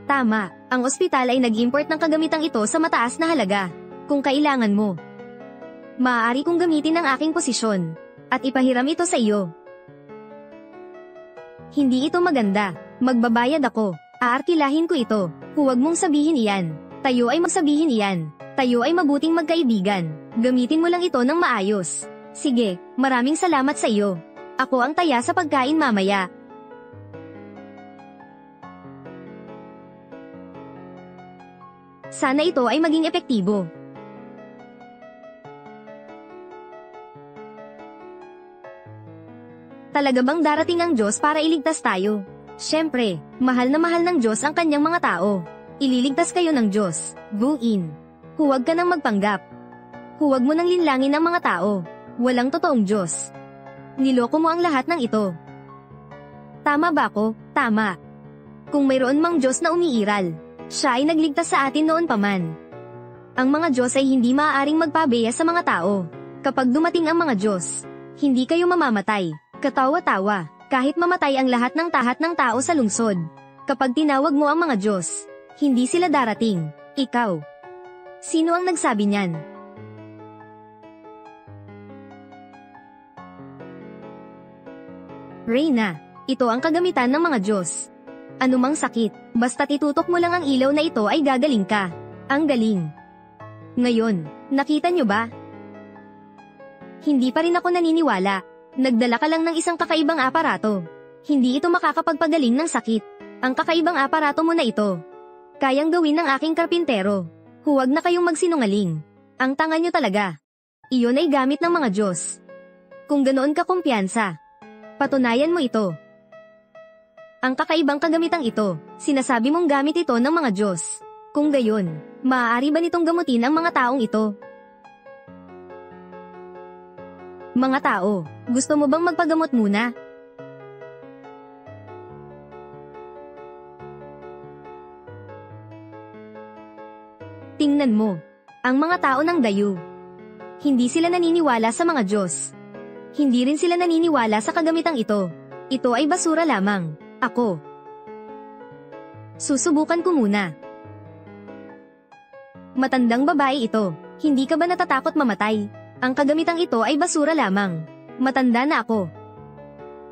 Tama, ang ospital ay nag-import ng kagamitang ito sa mataas na halaga. Kung kailangan mo, maaari kong gamitin ang aking posisyon at ipahiram ito sa iyo. Hindi ito maganda. Magbabayad ako. Aarkilahin ko ito. Huwag mong sabihin iyan. Tayo ay magsabihin iyan. Tayo ay mabuting magkaibigan. Gamitin mo lang ito ng maayos. Sige, maraming salamat sa iyo. Ako ang taya sa pagkain mamaya. Sana ito ay maging epektibo. Talaga bang darating ang Diyos para iligtas tayo? Siyempre, mahal na mahal ng Diyos ang kanyang mga tao. Ililigtas kayo ng Diyos. Buin. Huwag ka nang magpanggap. Huwag mo nang linlangin ang mga tao. Walang totoong Diyos. Niloko mo ang lahat ng ito. Tama ba ako? Tama. Kung mayroon mang Diyos na umiiral, siya ay nagligtas sa atin noon pa man. Ang mga Diyos ay hindi maaaring magpabeya sa mga tao. Kapag dumating ang mga Diyos, hindi kayo mamamatay. Katawa-tawa, kahit mamatay ang lahat ng tahat ng tao sa lungsod. Kapag tinawag mo ang mga Diyos, hindi sila darating. Ikaw. Sino ang nagsabi niyan? Reyna, ito ang kagamitan ng mga Diyos. Anumang sakit, basta't itutok mo lang ang ilaw na ito ay gagaling ka. Ang galing. Ngayon, nakita niyo ba? Hindi pa rin ako naniniwala. Nagdala ka lang ng isang kakaibang aparato. Hindi ito makakapagpagaling ng sakit. Ang kakaibang aparato mo na ito. Kayang gawin ng aking karpintero. Huwag na kayong magsinungaling. Ang tanga nyo talaga. Iyon ay gamit ng mga Diyos. Kung ganoon ka kumpiyansa, patunayan mo ito. Ang kakaibang kagamitang ito, sinasabi mong gamit ito ng mga Diyos. Kung gayon, maaari ba nitong gamutin ang mga taong ito? Mga tao, gusto mo bang magpagamot muna? Tingnan mo, ang mga tao ng dayo. Hindi sila naniniwala sa mga Diyos. Hindi rin sila naniniwala sa kagamitang ito. Ito ay basura lamang. Ako. Susubukan ko muna. Matandang babae ito. Hindi ka ba natatakot mamatay? Ang kagamitang ito ay basura lamang. Matanda na ako.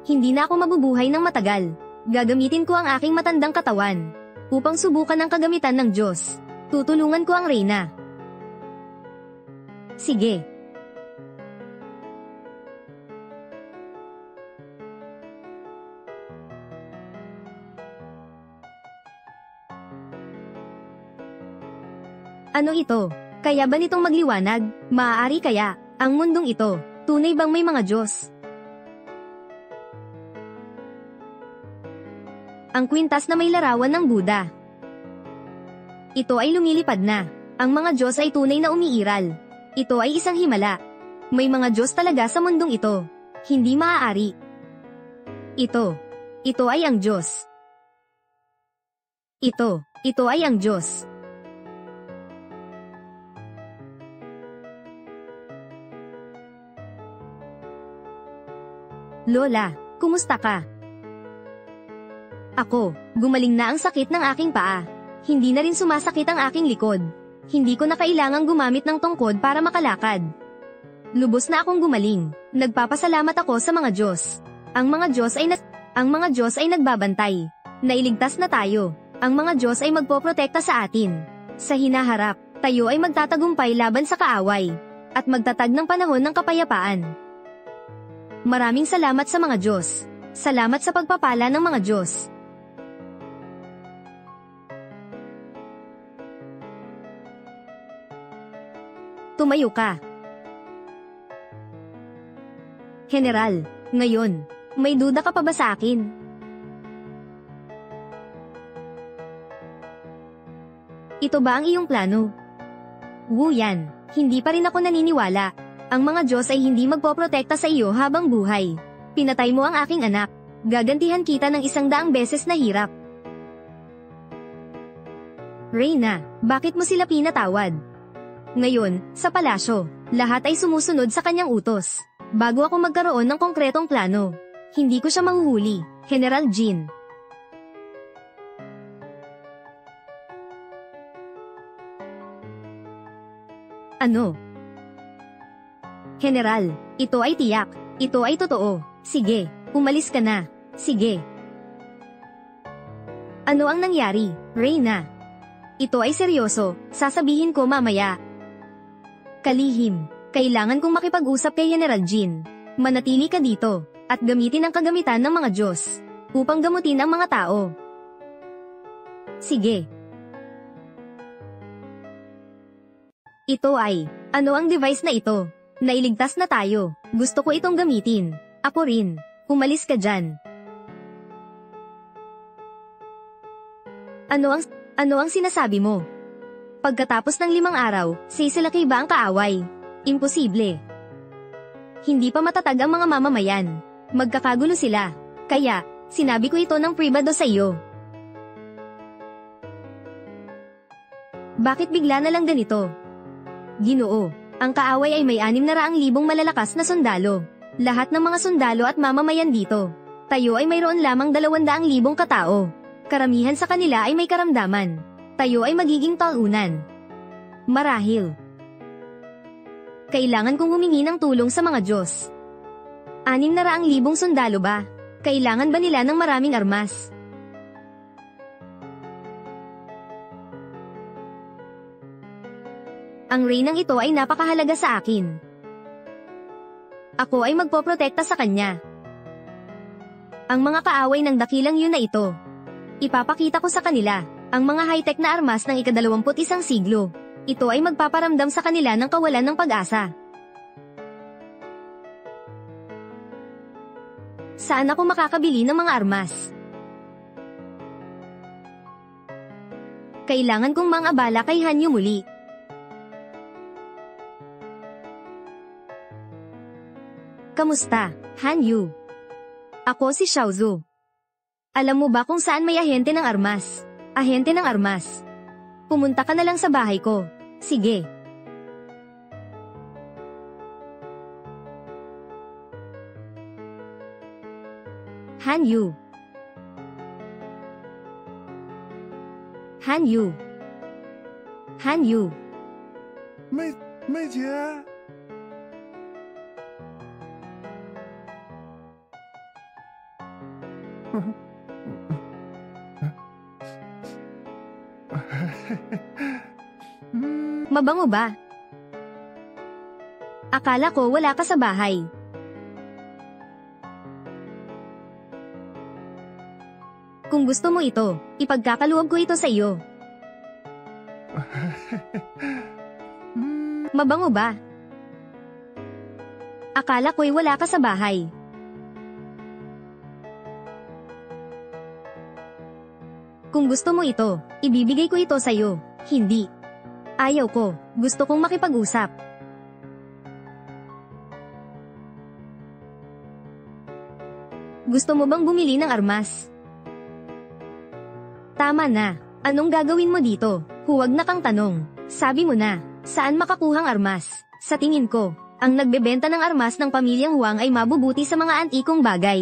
Hindi na ako mabubuhay ng matagal. Gagamitin ko ang aking matandang katawan upang subukan ang kagamitan ng Diyos. Tutulungan ko ang Reyna. Sige. Ano ito? Kaya ba nitong magliwanag? Maaari kaya, ang mundong ito, tunay bang may mga Diyos? Ang kwintas na may larawan ng Buddha. Ito ay lumilipad na. Ang mga Diyos ay tunay na umiiral. Ito ay isang himala. May mga Diyos talaga sa mundong ito. Hindi maaari. Ito ay ang Diyos. Ito ay ang Diyos. Lola, kumusta ka? Ako, gumaling na ang sakit ng aking paa. Hindi na rin sumasakit ang aking likod. Hindi ko na kailangang gumamit ng tungkod para makalakad. Lubos na akong gumaling. Nagpapasalamat ako sa mga Diyos. Ang mga Diyos ay nagbabantay. Nailigtas na tayo. Ang mga Diyos ay magpoprotekta sa atin. Sa hinaharap, tayo ay magtatagumpay laban sa kaaway at magtatag ng panahon ng kapayapaan. Maraming salamat sa mga Diyos. Salamat sa pagpapala ng mga Diyos. Tumayo ka. General, ngayon, may duda ka pa ba sa akin? Ito ba ang iyong plano? Yan, hindi pa rin ako naniniwala. Ang mga Diyos ay hindi magpoprotekta sa iyo habang buhay. Pinatay mo ang aking anak. Gagantihan kita ng 100 beses na hirap. Reyna, bakit mo sila pinatawad? Ngayon, sa palasyo, lahat ay sumusunod sa kanyang utos. Bago ako magkaroon ng konkretong plano, hindi ko siya mahuhuli, General Jin. Ano? General, ito ay tiyak. Ito ay totoo. Sige, umalis ka na. Sige. Ano ang nangyari, Reyna? Ito ay seryoso, sasabihin ko mamaya. Kalihim, kailangan kong makipag-usap kay General Jin. Manatili ka dito, at gamitin ang kagamitan ng mga Diyos, upang gamutin ang mga tao. Sige. Ito ay, ano ang device na ito? Nailigtas na tayo. Gusto ko itong gamitin. Ako rin. Umalis ka dyan. Ano ang sinasabi mo? Pagkatapos ng 5 araw, sisilaki ba ang kaaway? Imposible. Hindi pa matatag ang mga mamamayan. Magkakagulo sila. Kaya, sinabi ko ito ng pribado sa iyo. Bakit bigla na lang ganito? Ginoo, ang kaaway ay may 600,000 malalakas na sundalo. Lahat ng mga sundalo at mamamayan dito. Tayo ay mayroon lamang 200,000 katao. Karamihan sa kanila ay may karamdaman. Tayo ay magiging talunan. Marahil. Kailangan kong humingi ng tulong sa mga Diyos. 600,000 sundalo ba? Kailangan ba nila ng maraming armas? Ang reynang ito ay napakahalaga sa akin. Ako ay magpoprotekta sa kanya. Ang mga kaaway ng dakilang yun na ito. Ipapakita ko sa kanila, ang mga high-tech na armas ng ika-21 siglo. Ito ay magpaparamdam sa kanila ng kawalan ng pag-asa. Saan ako makakabili ng mga armas? Kailangan kong mangabala kay Hanyu muli. Kamusta, Hanyu? Ako si Xiaozu. Alam mo ba kung saan may ahente ng armas? Ahente ng armas. Pumunta ka na lang sa bahay ko. Sige. Hanyu. Hanyu. Hanyu. 妹姐。 Mabango ba? Akala ko wala ka sa bahay. Kung gusto mo ito, ipagkakaluwag ko ito sa iyo. Mabango ba? Akala ko'y wala ka sa bahay. Kung gusto mo ito, ibibigay ko ito sa iyo. Hindi. Ayaw ko. Gusto kong makipag-usap. Gusto mo bang bumili ng armas? Tama na. Anong gagawin mo dito? Huwag na kang tanong. Sabi mo na, saan makakuhang armas? Sa tingin ko, ang nagbebenta ng armas ng pamilyang Huang ay mabubuti sa mga antikong bagay.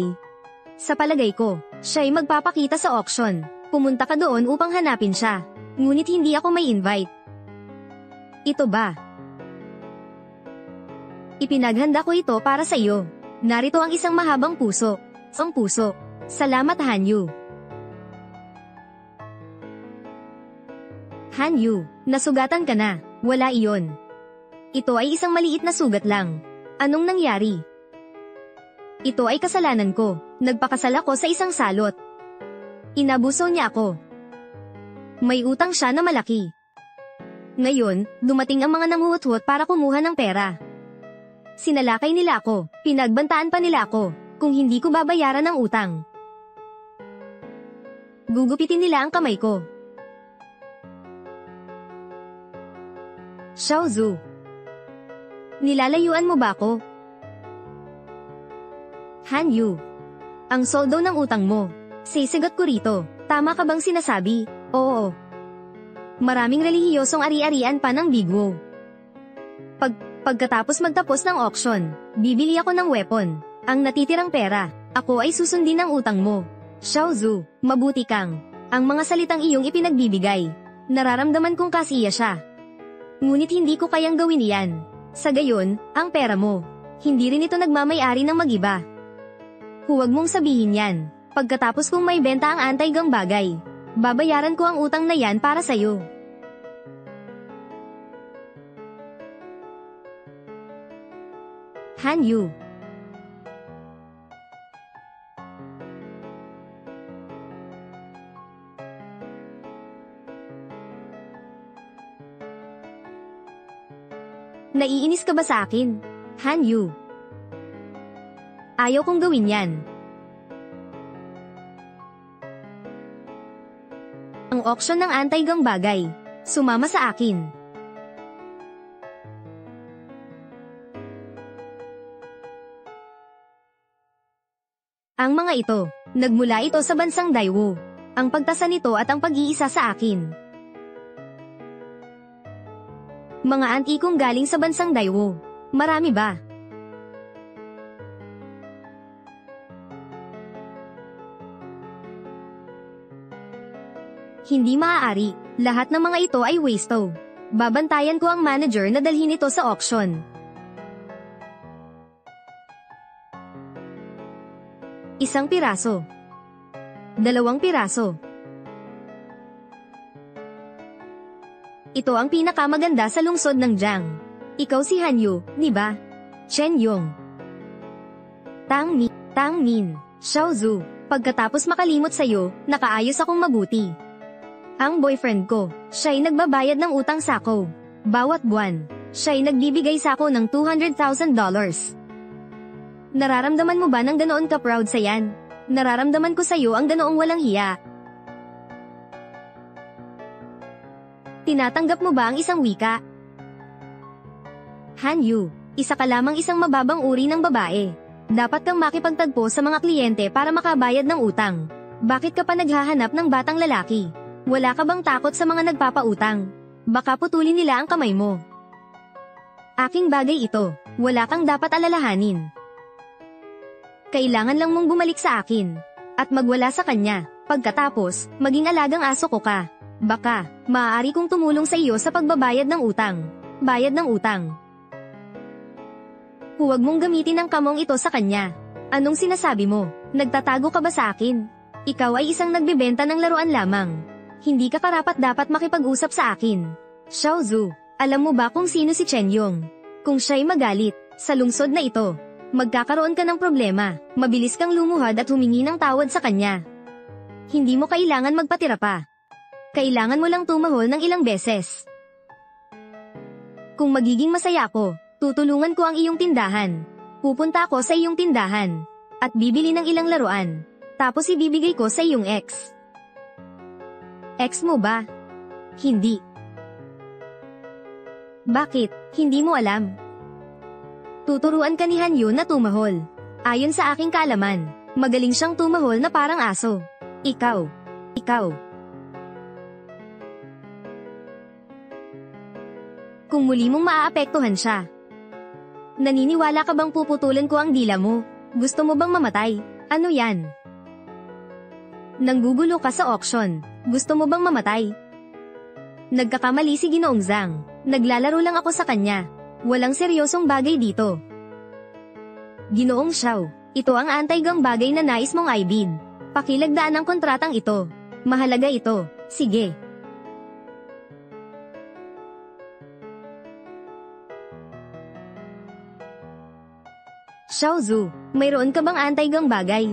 Sa palagay ko, siya ay magpapakita sa auction. Pumunta ka doon upang hanapin siya. Ngunit hindi ako may invite. Ito ba? Ipinaghanda ko ito para sa iyo. Narito ang isang mahabang puso. Ang puso. Salamat, Hanyu. Hanyu, nasugatan ka na. Wala iyon. Ito ay isang maliit na sugat lang. Anong nangyari? Ito ay kasalanan ko. Nagpakasal ako sa isang salot. Inabuso niya ako. May utang siya na malaki. Ngayon, dumating ang mga nanguhutwot para kumuha ng pera. Sinalakay nila ako, pinagbantaan pa nila ako, kung hindi ko babayaran ang utang. Gugupitin nila ang kamay ko. Xiaozu. Nilalayuan mo ba ako? Hanyu. Ang soldo ng utang mo. Sisigat ko rito. Tama ka bang sinasabi? Oo. Maraming relihiyosong ari-arian pa ng Bigwo. Pagkatapos magtapos ng auction, bibili ako ng weapon. Ang natitirang pera, ako ay susundin ng utang mo. Xiaozu, mabuti kang. Ang mga salitang iyong ipinagbibigay. Nararamdaman kong kasiya siya. Ngunit hindi ko kayang gawin iyan. Sa gayon, ang pera mo. Hindi rin ito nagmamay-ari ng mag-iba. Huwag mong sabihin yan. Pagkatapos kong may benta ang anti-gang bagay, babayaran ko ang utang na yan para sa'yo. Han Yu. Naiinis ka ba sa akin, Han Yu? Ayaw kong gawin yan. Ang auction ng anti-gang bagay. Sumama sa akin. Ang mga ito, nagmula ito sa bansang Daiwu. Ang pagtasa nito at ang pag-iisa sa akin. Mga antikong galing sa bansang Daiwu. Marami ba? Hindi maaari. Lahat ng mga ito ay wasto. Babantayan ko ang manager na dalhin ito sa auction. Isang piraso. 2 piraso. Ito ang pinakamaganda sa lungsod ng Jiang. Ikaw si Han Yu, di ba? Chen Yong. Tang Min, Xiaozu. Pagkatapos makalimot sa'yo, nakaayos akong mabuti. Ang boyfriend ko, siya'y nagbabayad ng utang sako. Bawat buwan, siya'y nagbibigay sako ng $200,000. Nararamdaman mo ba ng ganoon ka proud sa yan? Nararamdaman ko sa'yo ang ganoong walang hiya. Tinatanggap mo ba ang isang wika? Han Yu, isa ka lamang isang mababang uri ng babae. Dapat kang makipagtagpo sa mga kliyente para makabayad ng utang. Bakit ka pa naghahanap ng batang lalaki? Wala ka bang takot sa mga nagpapautang? Baka putulin nila ang kamay mo. Aking bagay ito, wala kang dapat alalahanin. Kailangan lang mong bumalik sa akin. At magwala sa kanya. Pagkatapos, maging alagang aso ko ka. Baka, maaari kong tumulong sa iyo sa pagbabayad ng utang. Bayad ng utang. Huwag mong gamitin ang kamong ito sa kanya. Anong sinasabi mo? Nagtatago ka ba sa akin? Ikaw ay isang nagbebenta ng laruan lamang. Hindi ka karapat-dapat makipag-usap sa akin. Xiaozu, alam mo ba kung sino si Chen Yong? Kung siya'y magalit, sa lungsod na ito, magkakaroon ka ng problema, mabilis kang lumuhad at humingi ng tawad sa kanya. Hindi mo kailangan magpatira pa. Kailangan mo lang tumahol ng ilang beses. Kung magiging masaya ako, tutulungan ko ang iyong tindahan. Pupunta ako sa iyong tindahan. At bibili ng ilang laruan. Tapos ibibigay ko sa iyong ex. Ex mo ba? Hindi. Bakit? Hindi mo alam? Tuturuan ka ni Han Yu na tumahol. Ayon sa aking kaalaman, magaling siyang tumahol na parang aso. Ikaw. Kung muli mong maaapektuhan siya. Naniniwala ka bang puputulan ko ang dila mo? Gusto mo bang mamatay? Ano yan? Nanggugulo ka sa auction. Gusto mo bang mamatay? Nagkakamali si Ginoong Zhang. Naglalaro lang ako sa kanya. Walang seryosong bagay dito. Ginoong Xiao, ito ang anti-gang bagay na nais mong ibid. Pakilagdaan ang kontratang ito. Mahalaga ito. Sige. Xiaozu, mayroon ka bang anti-gang bagay?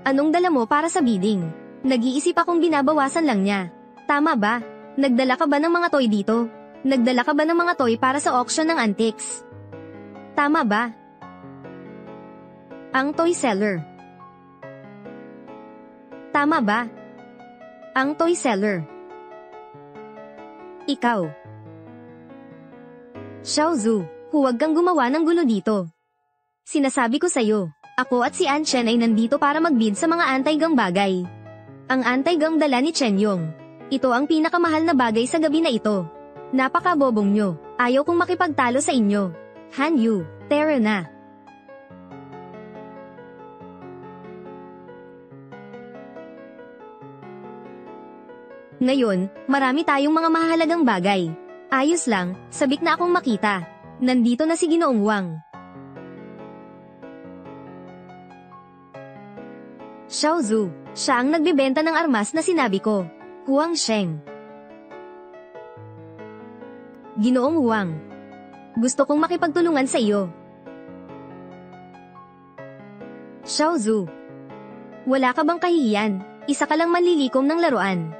Anong dala mo para sa bidding? Nag-iisip akong binabawasan lang niya. Tama ba? Nagdala ka ba ng mga toy dito? Nagdala ka ba ng mga toy para sa auction ng antiques? Tama ba? Ang toy seller. Tama ba? Ang toy seller. Ikaw. Xiaozu, huwag kang gumawa ng gulo dito. Sinasabi ko sa'yo, ako at si An Chen ay nandito para magbid sa mga anti-gang bagay. Ang anti-gang dala ni Chen Yong. Ito ang pinakamahal na bagay sa gabi na ito. Napakabobong nyo. Ayaw kong makipagtalo sa inyo. Han Yu, tara na. Ngayon, marami tayong mga mahalagang bagay. Ayos lang, sabik na akong makita. Nandito na si Ginoong Wang. Xiao Zhu, siya ang nagbebenta ng armas na sinabi ko. Huang Sheng. Ginoong Wang. Gusto kong makipagtulungan sa iyo. Xiao Zhu. Wala ka bang kahihiyan? Isa ka lang manlilikom ng laruan.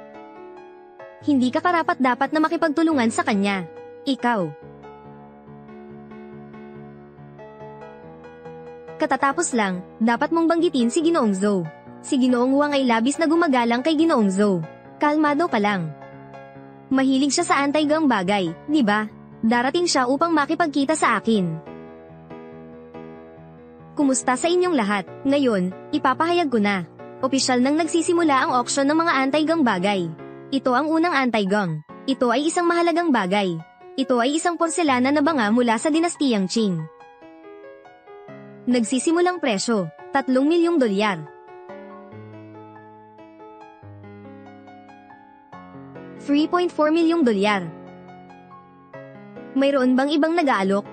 Hindi ka karapat-dapat na makipagtulungan sa kanya. Ikaw. Katatapos lang, dapat mong banggitin si Ginoong Zhou. Si Ginoong Wang ay labis na gumagalang kay Ginoong Zhou. Kalmado ka lang. Mahilig siya sa anti-gang bagay, di ba? Darating siya upang makipagkita sa akin. Kumusta sa inyong lahat? Ngayon, ipapahayag ko na. Opisyal nang nagsisimula ang auction ng mga anti-gang bagay. Ito ang unang anti-gang. Ito ay isang mahalagang bagay. Ito ay isang porselana na banga mula sa dinastiyang Qing. Nagsisimulang presyo, 3 milyong dolyar. 3.4 milyong dolyar. Mayroon bang ibang nag-aalok?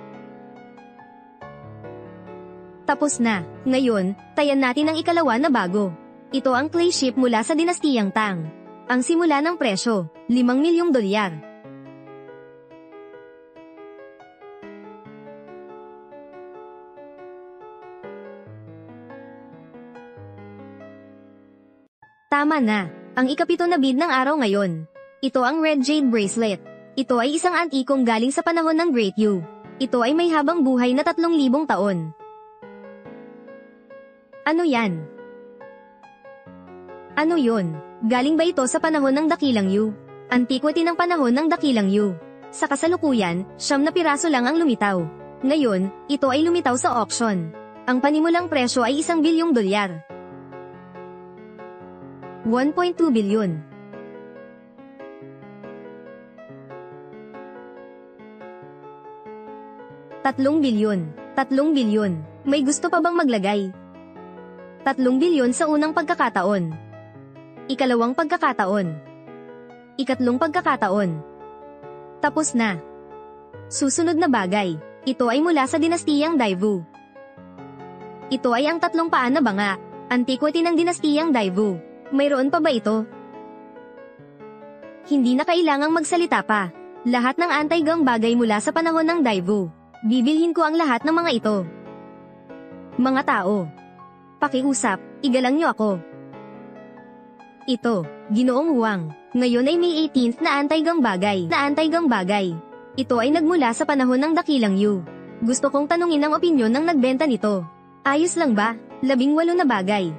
Tapos na. Ngayon, tayan natin ang ikalawa na bago. Ito ang clay ship mula sa dinastiyang Tang. Ang simula ng presyo, 5 milyong dolyar. Tama na. Ang ikapito na bid ng araw ngayon. Ito ang Red Jade Bracelet. Ito ay isang antikong galing sa panahon ng Great Yu. Ito ay may habang buhay na 3,000 taon. Ano yan? Ano yun? Galing ba ito sa panahon ng Dakilang Yu? Antiquity ng panahon ng Dakilang Yu. Sa kasalukuyan, 9 na piraso lang ang lumitaw. Ngayon, ito ay lumitaw sa auction. Ang panimulang presyo ay 1 bilyong dolyar. 1.2 bilyon. 3 bilyon. 3 bilyon. May gusto pa bang maglagay? 3 bilyon sa unang pagkakataon. Ikalawang pagkakataon. Ikatlong pagkakataon. Tapos na. Susunod na bagay. Ito ay mula sa dinastiyang Daivu. Ito ay ang 3 paa na banga. Antiquity ng dinastiyang Daivu. Mayroon pa ba ito? Hindi na kailangang magsalita pa. Lahat ng anti-gang bagay mula sa panahon ng Daivu. Bibilhin ko ang lahat ng mga ito. Mga tao. Pakiusap, igalang niyo ako. Ito, Ginoong Wang. Ngayon ay May 18th na anti-gang bagay. Ito ay nagmula sa panahon ng Dakilang Yu. Gusto kong tanungin ang opinyon ng nagbenta nito. Ayos lang ba? 18 na bagay.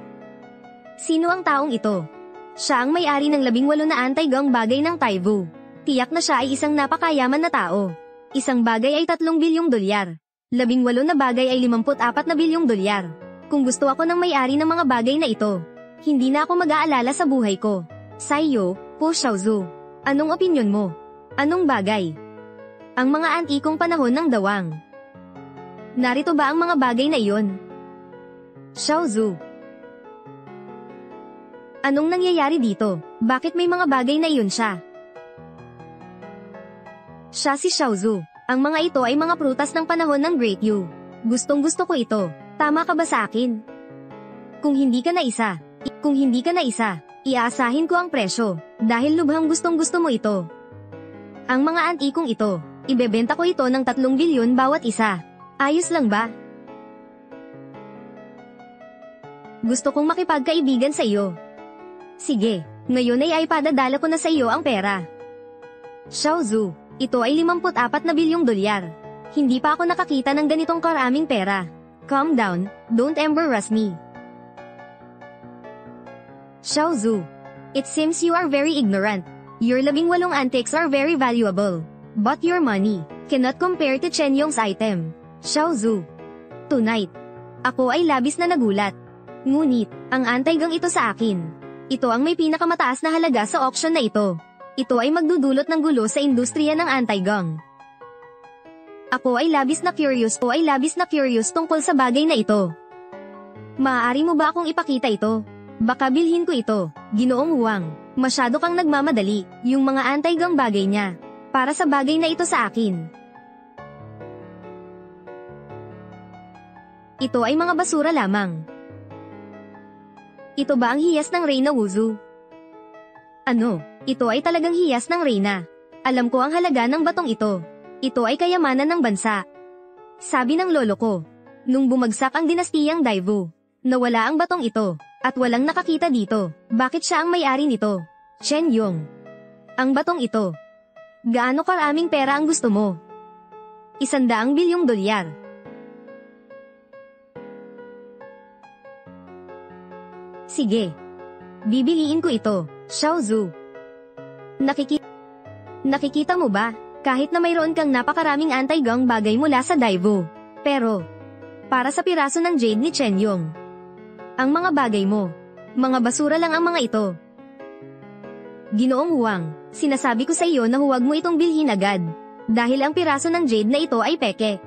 Sino ang taong ito? Siya ang may-ari ng 18 na anti-gang bagay ng Taivu. Tiyak na siya ay isang napakayaman na tao. Isang bagay ay 3 bilyong dolyar. 18 na bagay ay 54 na bilyong dolyar. Kung gusto ako ng may-ari ng mga bagay na ito, hindi na ako mag-aalala sa buhay ko. Saiyo, Po Xiaozhu. Anong opinyon mo? Anong bagay? Ang mga antikong panahon ng Dawang. Narito ba ang mga bagay na iyon? Xiaozhu. Anong nangyayari dito? Bakit may mga bagay na iyon siya? Siya si Xiaozhu. Ang mga ito ay mga prutas ng panahon ng Great Yu. Gustong gusto ko ito. Tama ka ba sa akin? Kung hindi ka na isa, iaasahin ko ang presyo, dahil lubhang gustong gusto mo ito. Ang mga antikong ito, ibebenta ko ito ng 3 bilyon bawat isa. Ayos lang ba? Gusto kong makipagkaibigan sa iyo. Sige, ngayon ay ipadadala ko na sa iyo ang pera. Xiaozhu, ito ay 54 na bilyong dolyar. Hindi pa ako nakakita ng ganitong karaming pera. Calm down, don't embarrass me. Xiaozhu, it seems you are very ignorant. Your 18 antiques are very valuable. But your money cannot compare to Chen Yong's item. Xiaozhu, tonight, ako ay labis na nagulat. Ngunit, ang anti-gang ito sa akin. Ito ang may pinakamataas na halaga sa auction na ito. Ito ay magdudulot ng gulo sa industriya ng anti-gang. Ako ay labis na curious tungkol sa bagay na ito. Maaari mo ba akong ipakita ito? Baka bilhin ko ito, Ginoong Huang. Masyado kang nagmamadali, yung mga anti-gang bagay niya. Para sa bagay na ito sa akin. Ito ay mga basura lamang. Ito ba ang hiyas ng Reyna Wuzu? Ano? Ito ay talagang hiyas ng Reyna. Alam ko ang halaga ng batong ito. Ito ay kayamanan ng bansa. Sabi ng lolo ko, nung bumagsak ang dinastiyang Daivu, nawala ang batong ito, at walang nakakita dito. Bakit siya ang may-ari nito? Chen Yong. Ang batong ito. Gaano karaming pera ang gusto mo? 100 bilyong dolyar. Sige. Bibiliin ko ito, Xiao Zhu. Nakikita mo ba? Kahit na mayroon kang napakaraming anti-gang bagay mula sa Daivu. Pero, para sa piraso ng jade ni Chen Yong. Ang mga bagay mo, mga basura lang ang mga ito. Ginoong Huang, sinasabi ko sa iyo na huwag mo itong bilhin agad. Dahil ang piraso ng jade na ito ay peke.